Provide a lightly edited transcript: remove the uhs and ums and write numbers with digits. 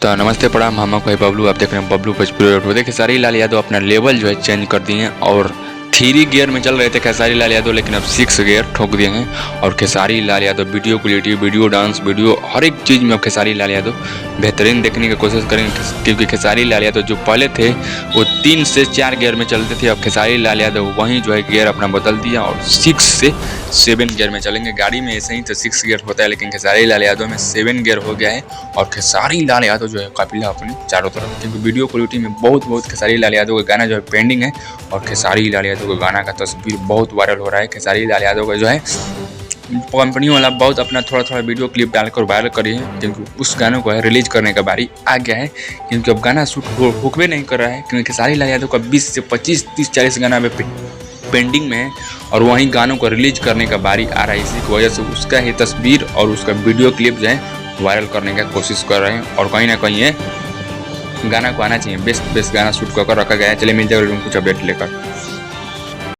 तो नमस्ते प्रणाम, हम भाई बबलू। आप देख रहे हैं बबलू भोजपुरी। देखिए खेसारी लाल यादव अपना लेवल जो है चेंज कर दिए हैं और 3 गियर में चल रहे थे खेसारी लाल यादव, लेकिन अब 6 गियर ठोक दिए हैं। और Khesari Lal Yadav video quality, video dance, video हर एक चीज़ में अब खेसारी लाल यादव बेहतरीन देखने की कोशिश करेंगे, क्योंकि खेसारी लाल यादव जो पहले थे वो 3 से 4 गियर में चलते थे। अब खेसारी लाल यादव वहीं जो है गियर अपना बदल दिया और 6 से 7 गियर में चलेंगे। गाड़ी में ऐसे ही तो 6 गियर होता है, लेकिन खेसारी लाल यादव में 7 गियर हो गया है। और खेसारी लाल यादव जो है काफिला अपने चारों तरफ, क्योंकि वीडियो क्वालिटी में बहुत खेसारी लाल यादव का गाना जो है पेंडिंग है। और खेसारी लाल यादव का गाना का तस्वीर बहुत वायरल हो रहा है। खेसारी लाल यादव का जो है कंपनी वाला बहुत अपना थोड़ा वीडियो क्लिप डालकर वायरल करी है, क्योंकि उस गानों को है रिलीज करने का बारी आ गया है। क्योंकि अब गाना शूट हुकवे नहीं कर रहा है, क्योंकि खेसारी लाल यादव का 20 से 25, 30, 40 गाना में पेंडिंग में है और वहीं गानों को रिलीज करने का बारी आ रहा है। इसी की वजह से उसका ही तस्वीर और उसका वीडियो क्लिप जो है वायरल करने का कोशिश कर रहे हैं। और कहीं ना कहीं ये गाना को आना चाहिए, बेस्ट गाना शूट कर रखा गया है। चलिए मिलते हैं कुछ अपडेट लेकर।